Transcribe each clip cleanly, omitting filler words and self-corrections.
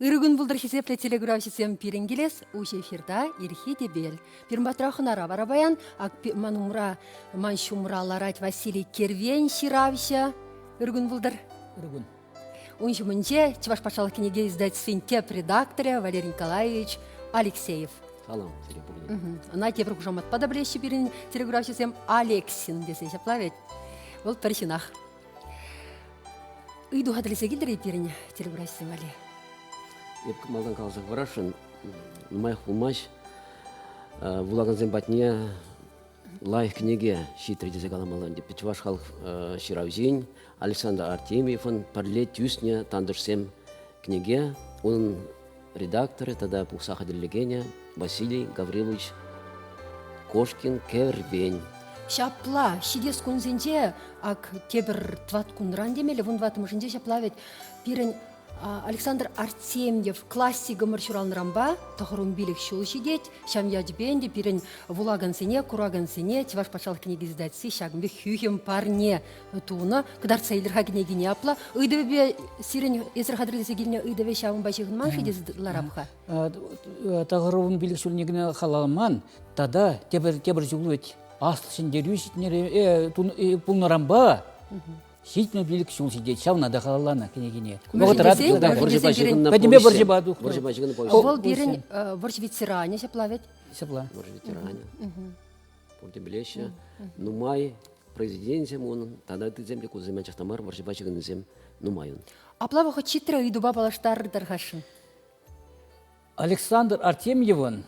Иргүн булдыр хисепле телеграфисем пиренгелес, уж эфирда ирхи дебел. Пирмбатрахынара барабаян, манумра маншумраларать Василий Кервен ширавща. Иргүн булдыр. Иргүн. Унжы мынже Чуваш патшалық книге издательствен теп редакторы Валерий Николаевич Алексеев. Салам, Серебрин. На тепр кужамат подобрещи пирен телеграфисем Алексин десе шаплавет. Вот парищинах. Иду хадлесе гильдер пирен телеграфисем Али. Епк малдан калсак варашын, нумай хулмаш, вулаган зембатне лайх книге шитри десе каламалан деп Чуваш халық ширавзин Александр Артемьевын парле тюсне тандырсем книге, onun редакторы тогда пухсаха делегения Василий Гаврилович Кошкин Кервень. Шапла, шидес кунзенже, ак тебір тват кунран демелі, вон ватым жынже шаплавет, пирен Александр Артемьев классига маршуралн рамба, тахарун билик шул шидеть, шам ядбенде, пирен вулаган сене, кураган сене, Чуваш патшалық книги издательстве, шагымбе хюхем парне туна, кадар цейлерха книги не апла, ыдыве сирен эсер хадрылесе гильне ыдыве шавын башығын ман шидес ларабха. Тахарун билик шул негіне халаман, тада тебір жулует асыл шендерю шитнере пулна рамба, Ситно билик шул сидеть, шавна да халалана княгине. Ол берен борж ветеране шаплавет. Борж ветеране. Порте билеще. Нумай президентем он, тогда ты земли куземен чахтамар, борж бачыгын зем нумайын. Аплаваха читра и дуба балаштар дархашын. Александр Артемьевын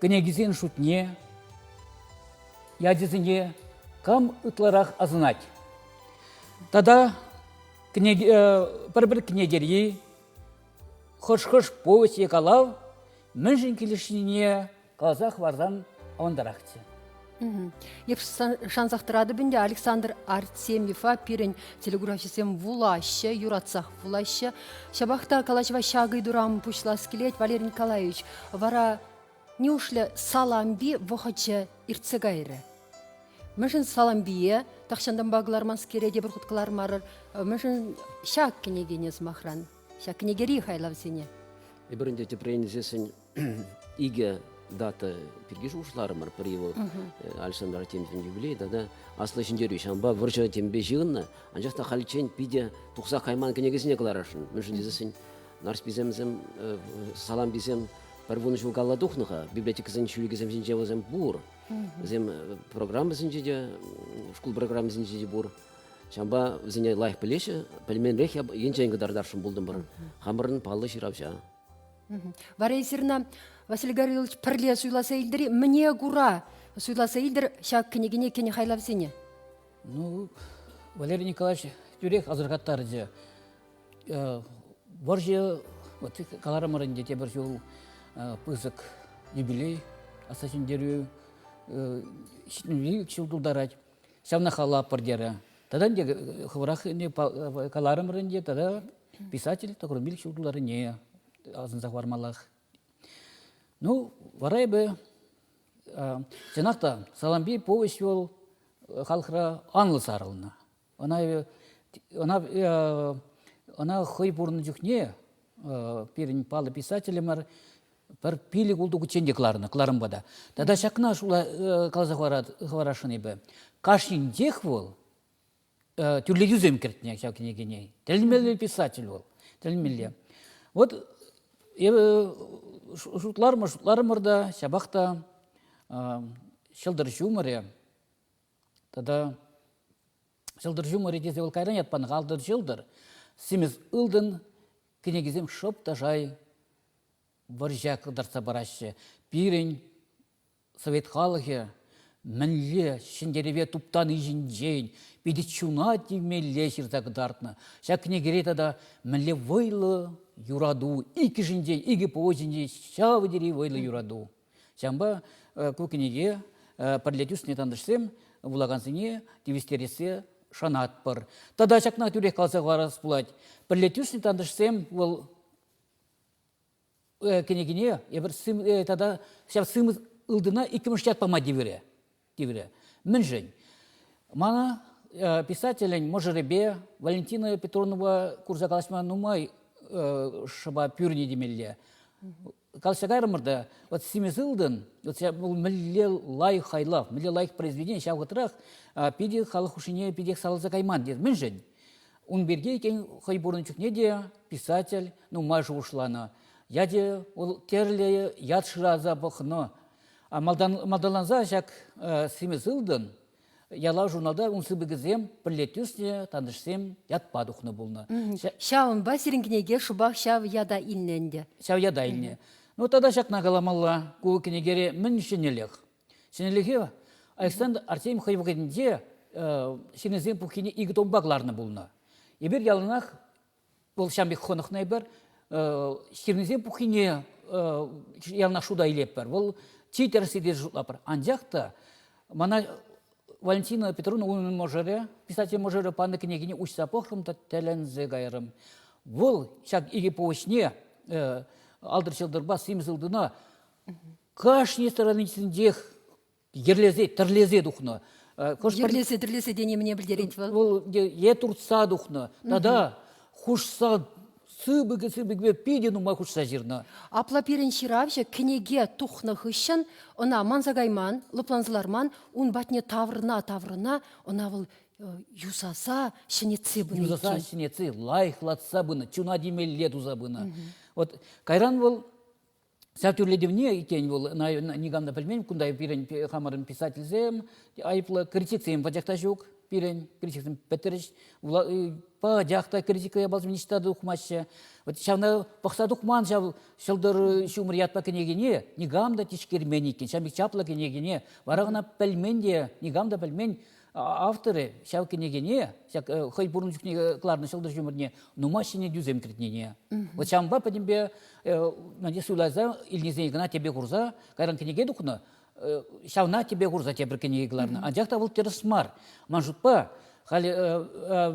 княгизен шутне, ядезіне кам ытларах азнать. Тада бір княгерьи хош-хош повесть екалав, мүнжін келішіне казах варзан ондарахте. Еп шансақтырады бінде Александр Артемьева пирен телеграфисем вулаще, юратсах вулаще. Шабахта калачва шагы дурам пушлас келет Валерий Николаевич. Вара неушле саламби вохача ирцегайры. Мүшін саламбие, тақшандан бағыларман скереде бір құткылар марыр, мүшін шак кенегенес махран, шак кенегери хайлав сене. Бірінде тепрейнізесін иге дата пергеш ұшыларымыр, бір его Александр Артемьевен юбилей, да аслы шындеру шамба выржа тембе жығынна, анжақта халичен пиде тұқса қайман кенегесіне қыларашын. Мүшін дезесін нарс біземізем, салам бізем, бір бұны жыл қалла дұқныға, библиотекізен шүлігізем жинжевізем бұр. Зем программа зинжеде, школ программа зинжеде бур. Шамба зине лайх пелеше, пельмен рехя енченге дардаршын булдым бұрын. Хамырын палы ширавша. Вара есірна Василий Гаврилович пірле суйласа елдері, мне гура суйласа елдер шак кенегене кене хайлап сене. Ну, Валерий Николаевич тюрех азырғаттары же. Борже, вот каларамырын дете бір жол пызык юбилей, асасын дерю, шилдулдарать, сявна хала пардера. Тогда где хврах не каларам ренде, тогда писатель такой милик шилдулары не азын захвармалах. Ну, варай бы сенахта саламби повесть вел халхра анлы сарылна. Она хой бурны жүхне перен палы писателемар бір пилік ұлды күтсенде қыларым бада. Тада шақына шула қалаза хварашын ебі. Кашин дех бол, түрлі юзем кертіне шақынегене. Тәлімелі писатель бол. Тәлімелі. Вот, шутларымырда, шабақта шылдыр жумыры. Тада шылдыр жумыры дезе ол кайран ятпаны қалдыр жылдыр. Семіз ұлдың кенегізем шоп тажай варжак дарса барашы. Пирен совет халығы мінле шындереве туптан ижінжен, беді чуна демеле шырзақ дартына. Шак кенегере да мінле вайлы юраду, икі жінден, икі повозінде шавы дере вайлы юраду. Шамба көкенеге парлетюс не тандышсем, вулагансыне девестересе шанат пыр. Тада шакна түрек қалса ғарас бұлад. Парлетюс не тандышсем, ол кенегіне, тада сымыз ылдына 2 пама девере. Мін жын. Мана писателен Можеребе, Валентина Петровнова Курзакалашма нумай шыба пюрне демелле. Калшагайрымырда, вот семизылдын, вот бұл милле лайық хайлав, милле лайық произведение, шау ғытырақ, пиде халық ушине, пиде салыза кайман, дед, мен жен. Он берге екен хайбурнычук не де, писатель, ну, мажы ушлана. Яде, ол терле, яд шыраза бұқыны. А малдаланза жак семизылдын, яла журналда унсы бігізем, бірлетюсне, танышсем, ятпа дұқны болны. Шауын ба сирінгінеге шубақ шау яда инненде. Шау яда илне. Ну, тогда шакна галамалла, ку кенегере мін шенелех. Шенелеге, Александр Артемьев хайвагенде, шенезем пухине игітон бағларны болны. Ебір ялынақ, ол шамбек хонық найбір, шенезем пухине ялына шуда илеп бар. Ол читер сидер жұтлапыр. Анжақта, мана Валентина Петровна умен можере, писатель можере панды княгине учса похрымта тәләнзе гайрым. Вол, шак иге повышне, алдыр-шылдырба, семізілдіна, кашне страниціндех ерлезе, тірлезе дұхны. Ерлесе, тірлесе дене мне білдерет вол. Вол, е туртса дұхны. Тада, хушса, сыбыгы пидену ма хушса жирна. Апла пирен ширавшы кнеге тухны хыщын, она манзагайман, лыпланзыларман, он батне таврына, она вол юсаса, шынецы бұны Юзаса шынецы, лайхлатса бұны, чуна демелле туза бұны. Вот, кайран вол, сәтүрледівне екен вол, негамда білмейм, күндай пирен хамарын писательзем, айыплы критиксем вадяқта жоқ, пирен критиксем пәтіріш, па жақта критикая балзым нештады ұқмашы. Вот шавна пақса дұқман шылдыр шумыр ятпа кенегене, негамда тишкермен екен, шамбек чапла кенегене, варағына пәлменде, негамда пәлмен, авторы шау кенегене, хай бұрын жүкне кларны шылдыр жұмырне, нумашыне дүзем кіртнене. Вот шамба пәдімбе, наде сұйлаза, илнезіне гына тебе ғұрза, кайран кенеге дұқны, шауна тебе ғұрза тебір кенеге кларны. Анжақта бұл терісмар, манжутпа, хали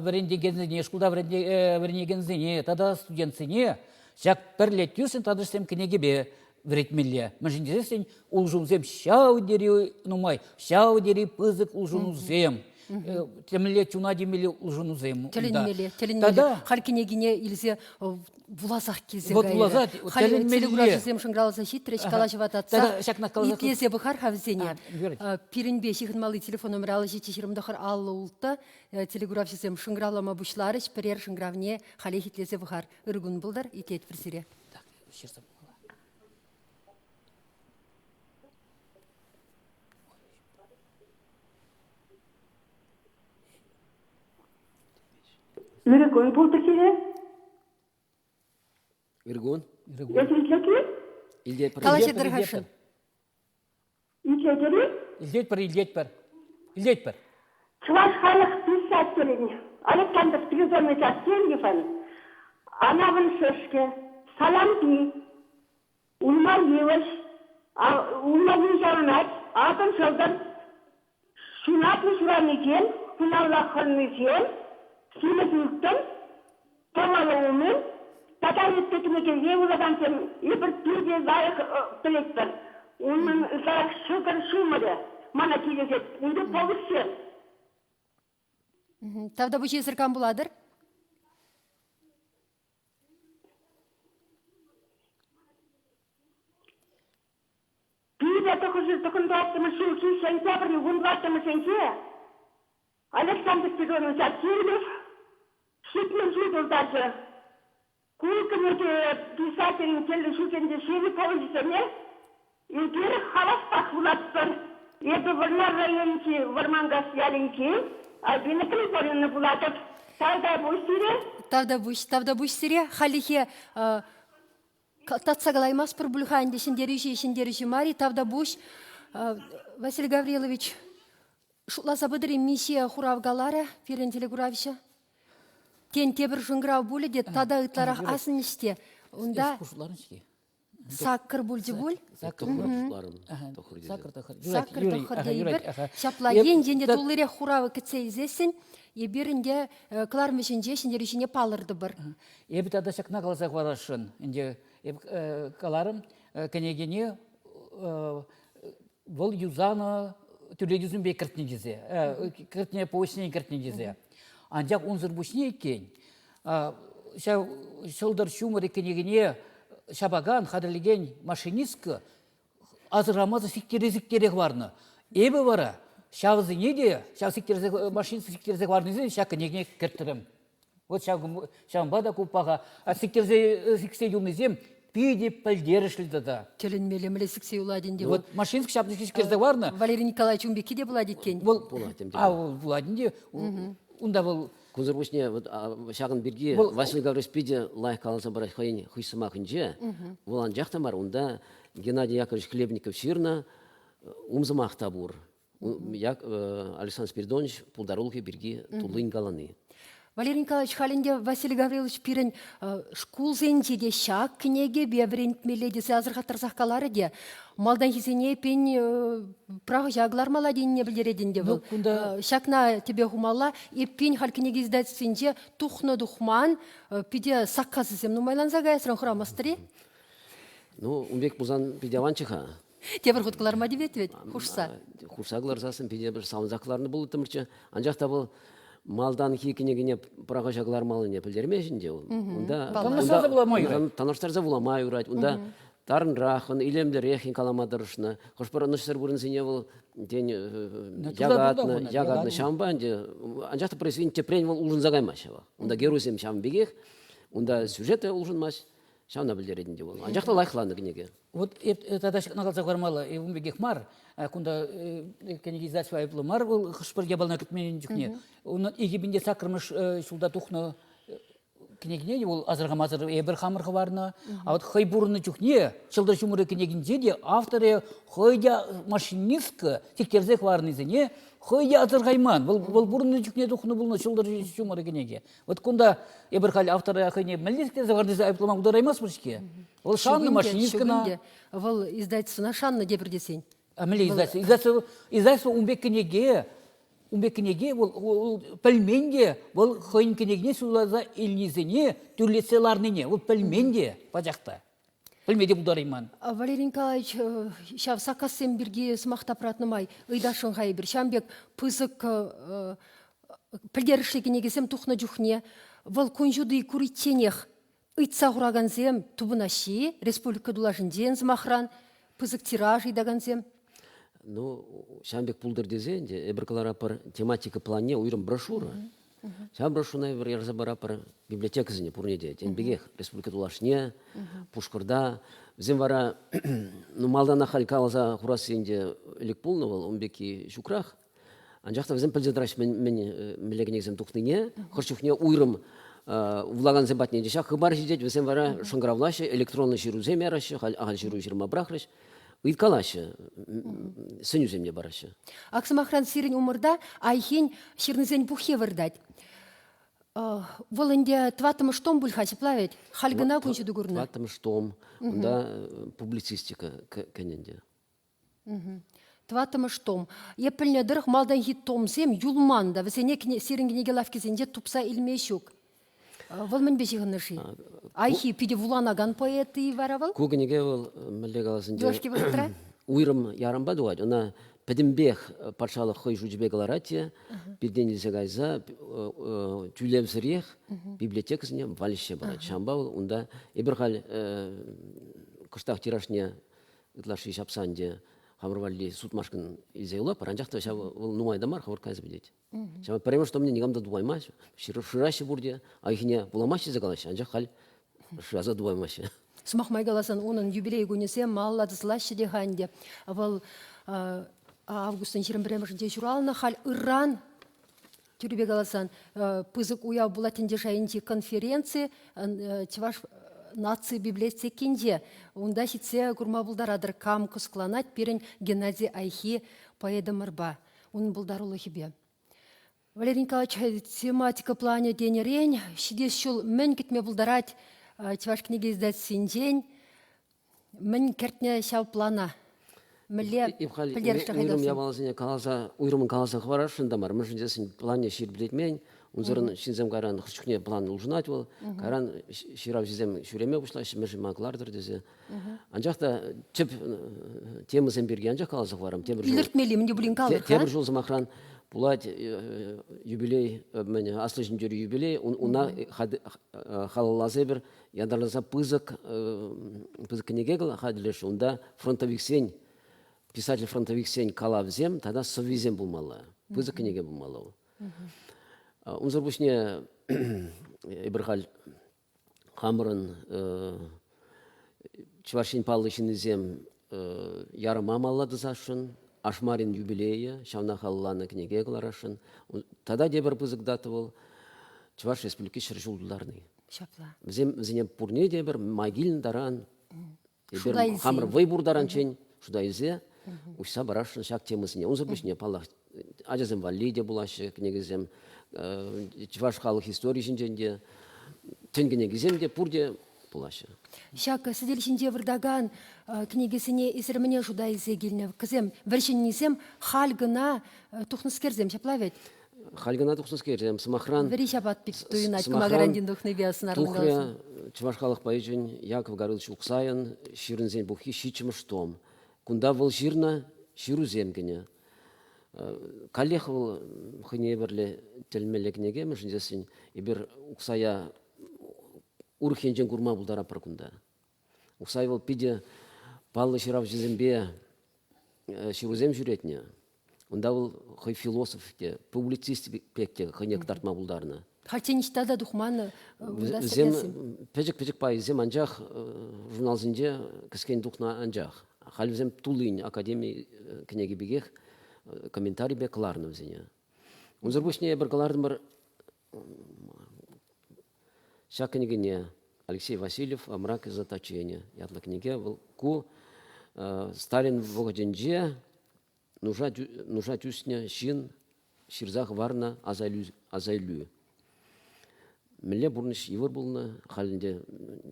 варенде гензіне, шкулда варенде гензіне, тада студентсіне, шак пірлет тюсен тадырсем кенеге бе вретмелле. Мәжіндесен ұлжунзем шау дери нумай, шау дери пызык ұлжунузем. Темле чуна демеле ұлжунузем. Теленмеле. Халькенегіне илзе булазақ кезе гайры. Вот булазақ, теленмеле. Телеграфизем шыңралыза шитреш калашывататса. Итлесе бұхар хавзене. Пиренбе шихынмалы телефон номер алы жеті жирымдақыр аллы ұлтта. Телеграфизем шыңралама бұшларыш, бірер шыңравне халі хитлесе бұхар. Үргін бұлдар, итет бірсіре. Үргін бұлды келе? Үргін? Илдет Талашы дырғашын. Илдет бір. Чуваш халық писателін, Александр Спиридонович Артемьев, Анавын Шешке, Салампи, Улмар Еваш, Улмар Ежарынат, Атын Шылдыр, Шунатын Шуран екен, Күнавлақын екен, Симіз үктін, Томалы өмін, Татар еттетімеке еуладан сен ебір түрде лайық білеттір. Оның ұзақ шылдыр шумыры, мана келесет, үнді повыссы. Тавда bu şey sırkan buladır? Bir de 1996 şu sentyabrın 16 senki Alexander Pigonovich Артемьев şitmen жудылдары. Кулкынеге писателін келді шукенде шері повысыны, егер халас пақ бұлаттыр, еді вармар районки, вармангас ялинки, Бинекли порины булатып, тавда буш сире, халихе татсагалаймас пір бүлхайынды шындеріші мари, тавда буш, Василий Гаврилович, шутласа бұдыр миссия хуравгалары, ферен телеграфиша. Кен тебір жыңғырау бөлі де тада ұтларақ асын іште. Онда сақыр бөлді бөл. Сақыр тұқыр дейбір. Шапла ен женде толыре хуравы кітсе изесін, еберінде клармешінде шындерішіне палырды бір. Ебі тада шақна қаласақ варашын. Қаларым кенегене бұл юзаны түрлі юзын бей кіртіне дезе. Кіртіне повышіне кіртіне дезе. Анжақ он зырбушне екен, шылдыр шумыр екенегіне шабаган қадірлеген машинисткі азырамазы сиктерезік барны. Ебі бара, шағызы неде, машинисті сиктерезік барны езен, шақы негіне кірттірім. Вот шағын бада көппаға, сиксе юлнызем, пиде пәлдерішлді да. Телінмелі сіксе уладен де. Вот машинисті шапны сиктерезік барны. Валерий Николаевич Умбеки де болады екен. Владен де, онда бұл Кузырбушне шағын бірге Василий Гавриш пиде лайық қаланса бараш хайын хыйсымақынже, олан жақтамар, онда Геннадий Яковлевич Хлебников ширна умзымақта бұр. Александр Спиридонович пулдарулхи бірге тулын қаланы. Валерий Николаевич халінде Василий Гаврилович пирен шкул зенде де шақ кінеге беврент меледесі азырға тұрсаққалары де. Малдан хизене пен прағы жағылар мала дейіне білдереден де бұл. Шақна тебе хумалла, еппен халкінеге издатсенде тухны духман, пиде саққасы зем нумайланза ғайсырын құрамастыры? Ну, умбек бұзан пиде аванчыға. Тебір құткалар ма деп етвет, хұшса? Хұшсағылар засын пиде бір сауынзақларыны бұл ұтымырчы. Анжақта бұл малдан хикінегіне прага жағылар малыне пілдермешінде ол. Таныштарза буламай урать. Онда тарын рахын, илемдер ехин каламадырышны. Қошпара нұшсыр бұрынсыне бұл ягатны шамбанде. Анжақта произведение тепрень бұл ұлжын зағаймашыва. Онда геройсем шам бегех, онда сюжеті ұлжынмаш. Шауна білдередінде бол. Анжақта лайықланды кінеге. Вот это нағалса қармалы, умбегех мар, кунда кенегизация айыплы мар, ол қышпырге балына күтменен жүкне. Оның егебінде сақырмыш шулда тұқны кенегіне, ол азырға-мазыр ебір қамырғы барына. А вот хай бұрыны жүкне, шылдар шумыры кенегінде де авторы хайда машинисткі тектерзек барыны зене, хайда азырғайман. Бұл бұрыны жүкне тұқны бұлны шылдар шумыры кенеге. Вот кунда ебір қали авторы хайне мәлдестерзек барыны айыплымақ ұдараймас бұрышке. Ол шанны машинисткіна. Ол издательствона шанны дебір десен. Әмілі издательство умбек кенеге, ол пәлменде, ол қойын кенегіне сұлаза елнезіне, түрлетселарныне, ол пәлменде, бажақта. Пәлмеде бұдарайман. Валерий Николаевич, шав сақасым бірге смақта пратнымай, ұйдашын ғай бір. Шамбек пызық пілдеріші кенегесем тұқны жүхне, ол күнжуды күріттенех, ұйтса ғыраганзем тубынаши, республика дулашынден змахран, пызық тираж идаганзем. Ну, шамбек пулдыр дезенде, эбіркалара пар тематика плане уйрым брошюра. Шам брошюрна бір ерза бара пар библиотекасыне пурнеде. Тен бегех республика дулашне, Пушкарда. Взем вара, ну, малдана халь калаза хурасынде элек пулнывал, умбеки шукрах. Анжақта взем пілзедраш мен мелегенегзем тухныне, хорчухне уйрым влаган зебатне дешак хыбар сидеть, взем вара шангравлаще, электронный ширу земераще, ахаль ширу ширма брахрыш. Уйткалашы, сыню земне барашы. Аксымахран сирен умырда айхен ширнызен бухе вырдать. Волынде тватымы штом бульхаси плавить, хальгына күнші дугурна. Тватымы штом, онда публицистика кәненде. Тватымы штом. Епіліне дырық малдан хит томсем юлманда, візене сиренгенеге лавкезенде тупса илмешук. Вол мен бешігін ныши. Айхи пиде вуланаган поэты варавал? Кугенеге ол мәлі қаласынде Дошки выстра? уйрым ярымба дуад. Она пәдімбех паршалы хой жучбек аларатия, бірден елсе гайза, тюлем сірех, библиотекасыне валище барад. Шамба ол, онда ебір қал күштақ тирашне ұтлашы шапсанде хамырвалли сутмашкын изеула, паранжақта ол нумайдамар хавыр кайзы білет. Шама парема, что мне негамда дуаймаш, шираще бурде, а ихне буламаши загалашы, анжақ қал шыраза дуаймаши. Смахмай галасан оның юбилей күнесе малладызлашы дегенде. Авал августын 21-де журалына хал Иран түрбе галасан пызык уя булатынде жайынде конференции чеваш нации библиотекинде. Онда хитсе курма булдарадыр кам кыскланать перен Геннадий Айхи поэда мырба. Он булдарулы хибе. Валерий Николаевич, тематика плане денерень, шидес шул мен кетме булдарать чеваш книги издать синдень, мен кертне шау плана. Міле пілдерішті Уйрым қайдасын. ябаласыне каласа, уйрымын каласа хварашында бар. Мүшіндесін плане шир білетмен, унзырын шинзем каран хырчукне план улжынат бол, каран ширав жезем шүреме бұшлашы, мүші мақлардыр дезе. Анжақта чіп темызен берге анжақ каласа хварам. Иліртмелі, мінде бұлін қалыр, Темір жол замақран Булать юбилей, мене аслышын жүрі юбилей, уна халалазы бір ядарласа пызык кенегегіл хадилеш, онда фронтовик сень, писатель фронтовик сень калавзем, тогда совизем булмалы, пызык кенеге булмалы. Унзыр бушне ибірхал хамырын чваршин палышын изем ярым амалады зашын, Ашмарин юбилея, шавна халланы книге кыларашын. Тада дебір пызык даты бол, Чуваш республики шыржулдыларны. Шапла. Зене пурне дебір могилін даран, Шуда илзе. хамыр вейбур даран чен, шуда илзе, ушса барашын шак темысыне. Унзыр бішне палах, ажазым валиде булашы книгізем, Чуваш халық истории жинженде, тенгенегізем де пурде булашы. Шак сиделишинде вырдаган книгесіне исірміне жуда изе келіне кізем, віршіннесем халгына тухныскерзем шаплавет. Хальгана тухныскерзем, самахран. Вері шапат пик туйнать, кумагарандин тухны биясын армынгалсын. Тухря Чуваш халық байжын Яков Гарылыч Уксаян, ширынзен бухи шичымыш том. Кунда выл ширна, ширу земгене. Калех выл хыне бірлі телмелі кнеге, мүшіндесін, ибір Уксая урхенжен курма бұлдара паркунда. Уксай выл пиде палы ширав жезембе ширузем жүретіне. Онда выл хый философке, публицист пекте хынек тартма бұлдарына. Хартеништа да духманы Зем пежик пай зем анжақ журналзінде кіскен духна анжақ. Халвзем тулын академии кнеге бегех комментарий бе кыларны взене. Унзыр бушне бір кылардың бір шак книгене Алексей Васильев «Мрак и заточение». Ятла книге был ку Сталин в Вогоденже нужа тюсня шин ширзах варна азайлю. Милле бурныш евр булны халінде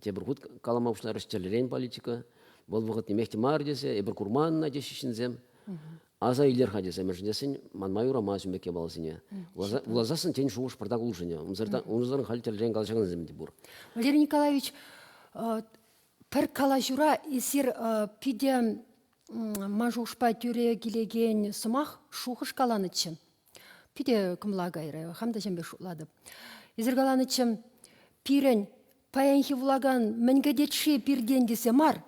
тебір худ каламаушылар істелерен политика. Бұл вғыт немехте мар десе, ебір курманна дешішінзем. Азайлер хадесе, мәжіндесін манмайура мазюмеке балзіне. Улазасын тен шуғыш пырдақ ұлжыне. Уныздарын халителерен қалжағын де бұр. Валерий Николаевич, пір кала жура есір пиде мажушпа тюре келеген сымақ шуғыш каланычы. Пиде кымла гайры, хамда жембе шулады. Езір каланычы пирен паянхи влаган мәнгедетші пирден десе мар,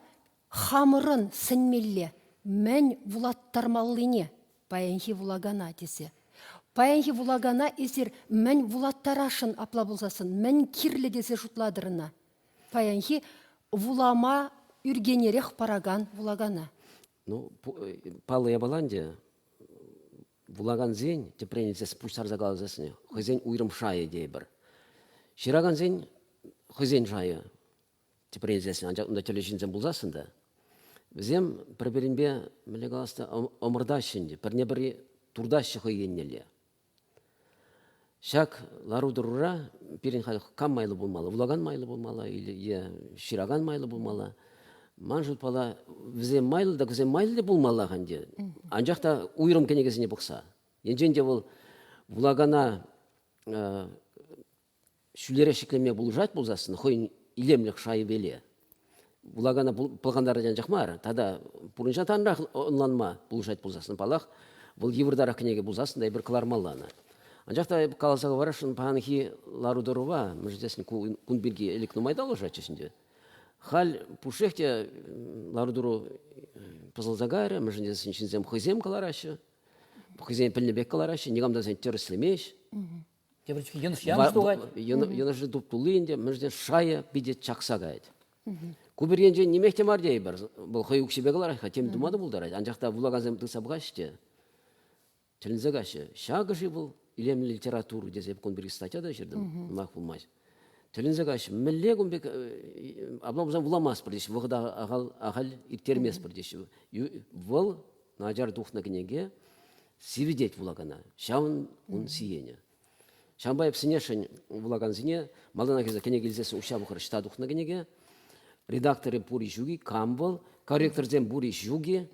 хамырын сінмелле, мән вулаттармаллыне паянхи влагана десе. Паянхи вулагана есір мән вулаттарашын апла болсасын, мән кирлі десе жұтладырына. Паянхи вулама үргенерех параган вулагана. Ну, палы ябаланде, вулаган зень, тепренецес пуштар загалазасыне, хызень уйрым шайы дейбір. Шираган зень, хызень шайы, тепренецесін, анда телешінзен бұлзасында. Бізем бір-бірінбе, мүлі қаласта, омырдашынде, бірне-бірі турдашы хыйеннеле. Шак ларудырура пирин кам майлы болмалы, вулаган майлы болмалы, или шираган майлы болмалы. Манжыл пала візем майлы да візем майлы де болмалы ғанде. Анжақта уйрым кенегесіне бұқса. Енженде бұл вулагана шүлері шеклеме бұлжат болзасын, хойын илемлік шайы беле. Вулагана пылғандары жан жақмар, тада бұрынша танрақ онланма бұлжат болзасын палақ, бұл евірдара кенеге болзасын да бір қылармаланы. Анжақта қаласаға барашын пағанхи ларудырува, мүждесін күн бірге элекнумайда олжат чешінде. Хал пушехте ларудыру пызылзагары, мүждесін шинзем хызем каларашы, хызем пілнебек каларашы, негамда зен теріслемеш. Тебірчікі еныш ямыш туғайд. Енышы дуптулыйынде мүжден шая биде чақсагайд. Күбір енже немехте мар дей бір, бұл хой үкшебе каларашы, тем думады бұлдарайды. Анжақта вулаганзем тысабғашты, тілінзагашы, шағышы бұл. Илем литературу дезеп кон бир статья да жердим мак булмай. Телинзагаш миллегум бек аблабузан буламас бирдеш, вогда агал иртермес бирдеш. Вол наджар духна книге сивидеть булагана. Шаун он сиене. Шамбаев синешен булаган зине, малдана кезе книге илзесе ушабы хрышта духна книге. Редакторы пури жуги камбол, корректор зем бури жуги.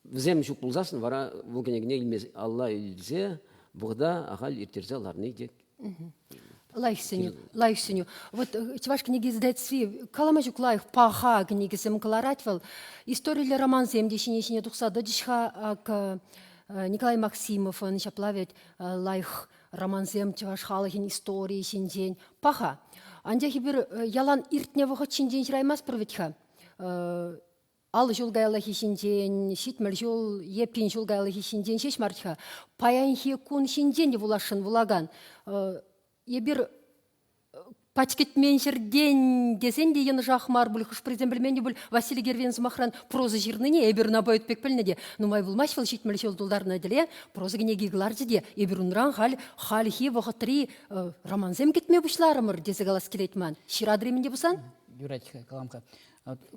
Взем шук булзасын, вара бұл кенегіне илмез Алла илзе, бұғда ағал иртерзе аларны дек. Лайхсеню. Вот чеваш книги сдается, каламажук лайх паха книги сем каларатвал. Историялы роман сем дешине тухсады дишха ак Николай Максимовын шаплавет лайх романзем чаваш халахин истории шиндень. Паха. Анде хибир ялан иртне вахат шиндень шраймас проветха. Ал жол гайлахи шиндень, шитмер жол епин жол гайлахи шиндень шеш мартха. Паянхи кун шиндень вулашын вулаган. Ебир пачкет меншерден десен деген жахмар бұл құш президент бұл Василий Гервенс махран проза жирныне ебір набайт пек пілнеде. Нумай бұл машвал шитмел шел дулдарына деле проза гене гигларды де ебір унран халихи вахатри романзем кетме бұшларымыр десе галас келетман. Ширадремінде бұсан? Юратика, каламка.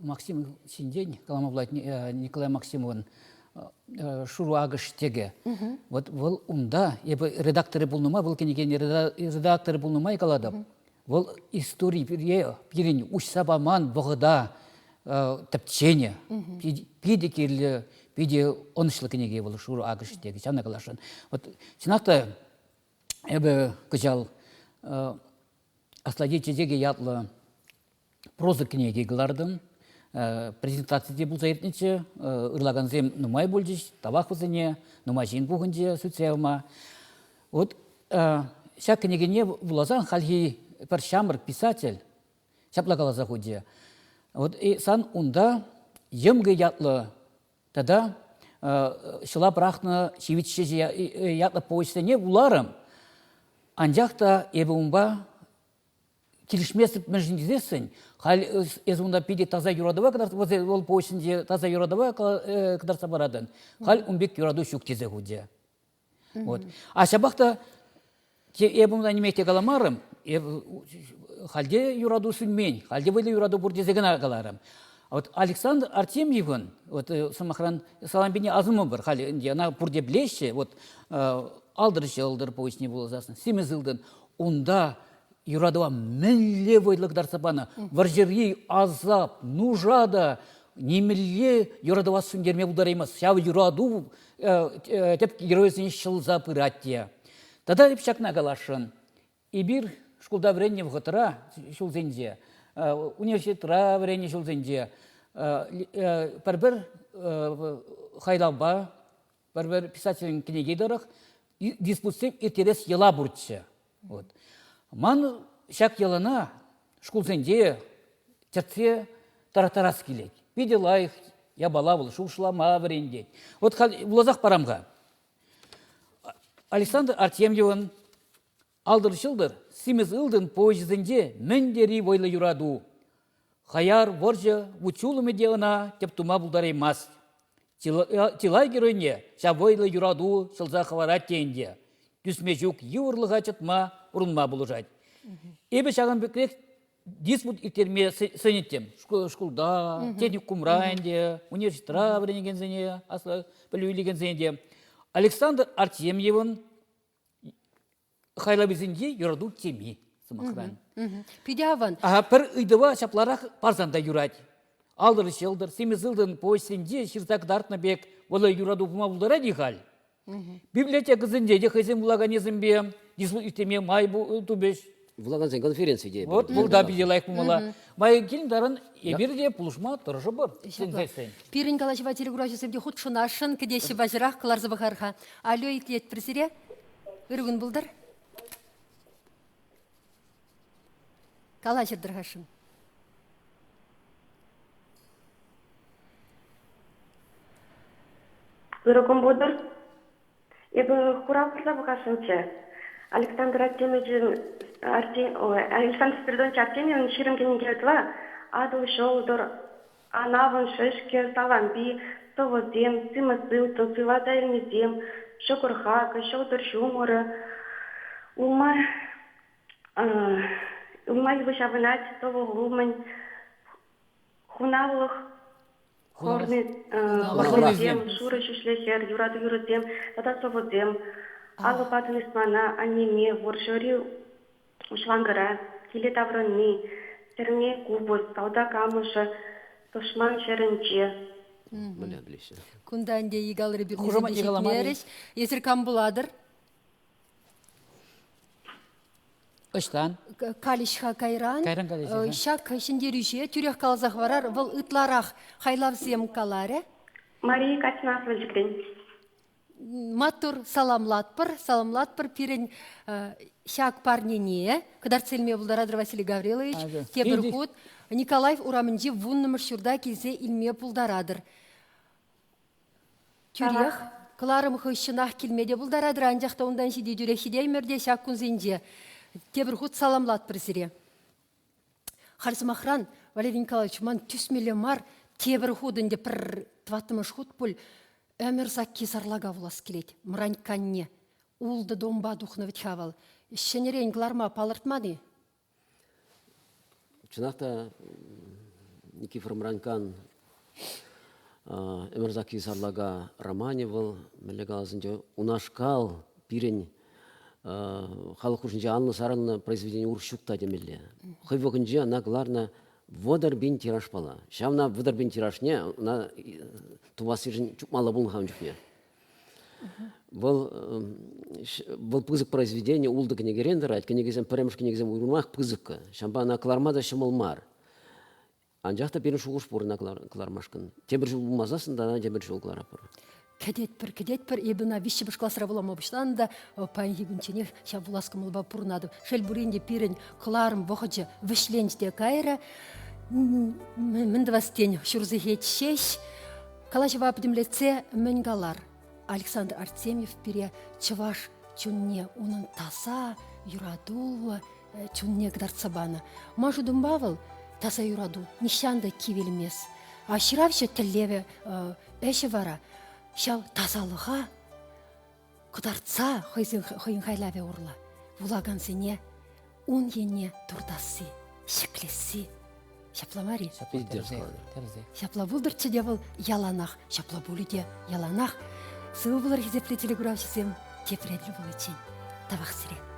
Максим Синдень, каламаблайт Николай Максимовын шуру агыштеге. Вот бұл унда, ебі редакторы бұл нумай, бұл кенеген редакторы бұл нумай каладып. Бұл истории пирин уж сабаман бұғыда тәптчене. Пиде керлі, пиде онышлы кенеге бұл шуру агыштеге. Чана калашын. Вот сенақта әбі күжал асладетчедеге ятлы проза кенеге ғылардым. Презентацияде бұл заертнече, ұрлаган зем нумай болдыш, табақ бұзыне, нумай жин бұғынде сүтсеума. Вот шак кенегене бұлазан халхи першамыр писатель, шаплагала заходе. Вот и сан унда емге ятлы, тогда шыла брахна шевитше ятлы поистене уларым. Анжақта ебі умба келішмесіп мәжіндесін, хал езунда пиде таза юрадова, когда ол поистенде таза юрадова, когда сабарадын, хал умбек юраду шуктезе худе. Вот. А шабақта ебімда немекте каламарым, халде юраду сүнмен, халде были юраду бурдезеген агаларым. Вот Александр Артемьевын, вот самахран саламбине азымы бір, халде ана бурде блеще, вот алдыр поясне было засын, семезылдын, онда юрадова мінле войлыгдар сабаны, варжерей азап, нужада, немелле юрадова сүндерме бұлдараймыз, шау юраду теп героизен шылза пыраттия. Тогда репчакна галашын, ибир школда вренне вғытыра шулзенде, университетра вренне шулзенде, бір хайлаба, бір писателін кенегейдерах, диспутсив интерес ела бұртшы. Ман шак елана школзенде тертсе таратарас келет. Видела их, я балавыл, шушлама вренде. Вот в лозах парамға. Александр Артемьевын алдыр-шылдыр, симіз ылдын поезінде міндері ойлы юраду. Хаяр боржы учулымы деуна тептума бұлдараймас. Тилай геройне шавойлы юраду шылза хаварат тенде. Түсме жүк юрлыға чытма, ұрынма бұлыжад. Эбі шағын бекрек диспут итерме сенеттем. Шкулда, техникум райынде, университетра бірінеген зене, аслы білуілеген зенде. Александр Артемьевын хайлабезінде юраду теми сымақран. Пидяван. Пір үйдіва шапларақ парзанда юрад. Алдыр-шылдыр, семізілдің поезінде шырзак дартына бек олай юраду бұма бұлдыра дегал. Библиотека зінде хайзен бұлағанезім бе, диспут итеме май тубеш. Влаганзен конференции де. Вот бұлда биделайық бұмала. Май келіндарын еберде пұлышма тұрышы бар. Пирин калашыва телеграфия сәбде худ шунашын кедеші бажырақ қыларзы бұқарға. Алло, итлет бірсіре? Үргін бұлдар? Калашырдыр хашын. Үргін бұлдар? Ебі құрапырла бұқашынчы. Александр Спиридонович Артемьевич ширинкенен келетіла, адыл шолдыр, анавын шышке, саламби, совозем, сымысылтын, сылада елмезем, шокырхакы, шолдыр шумыры, улмай вышавынат, того глумын, хунавлых, хорнезем, шуры шушлесер, юраду юрызем, тата совозем, алы патын исмана, анеме, воршори ушлангыра, келе таврынни, серне кубыз, тауда камышы, тошман шерінче. Кунданде егалыры бірнезінде шекмеріш. Есір кам бұладыр? Ыштан. Калишха кайран. Кайран калишха. Шак шындерюше, түрек қалзақ варар, выл ытларақ хайлавзем каларе? Мария Катина Свальчикрин. матур саламлатпыр пирен шак парнене, кадар цельме булдарадыр Василий Гаврилович, Ага. тебір худ, Николаев урамынже вунны маршурда келсе илме пулдарадыр. Тюрех, Кларым хыщынах келмеде булдарадыр, анжақта ондан жиде жүрекшіде мерде шак күнзенде. Тебір худ саламлатпыр зіре. Харсымахран, Валерий Николаевич, ман түсмелі мар, тебір худынде пір тватымыш худ пул, өмір закки сарлага вулас келет, мрань канне, улды домба духновит хавал. Шенерен гларма палыртмады? Чынақта Никифор Мранкан Эмерзаки сарлага романе был, мелегалазынде унашкал пирень халық ушынже анны сарынны произведение уршукта демелле. Хывогынже ана гларна водар бин тираж пала. Шамна водар бин тиражне, на тувасы жын чукмала бун ханчукне. Был пызык произведение улды книгерендер, ать книгезем премш книгезем урмах пызыкка. Шамба на клармада шымылмар. Анжақта берін шуғыш бұрына клармашкын. Темір жыл болмазасын да темір жыл кларапыр. Кедет бір, ебіна виші біш класыра болам обыштан да, пайн ебінченех ша буласкы мылба пұрнады. Шел бұрынде пирен кларым вғыджы вишленчде кайра, мінді вастен шурзы хетшеш. Калашы вапдымлеце мінгалар. Александр Артемьев пире чываш чунне унын таса, юрадулы, чунне гдарцабана. Мажу думбавыл, таса юраду, нищанды кивелмес. А ширавшы тіллеве әші вара, шау тазалыға, құдарца хойын хайлаве урла. Вулаган сене, ун ене турдасы, шеклесі. Шапла мари? Шапла бұлдырчы девіл яланақ, шапла бұлі де яланақ. Сывы бұлар хизепле телеграф жесем, тепредлі бұл için. Табақ сіре.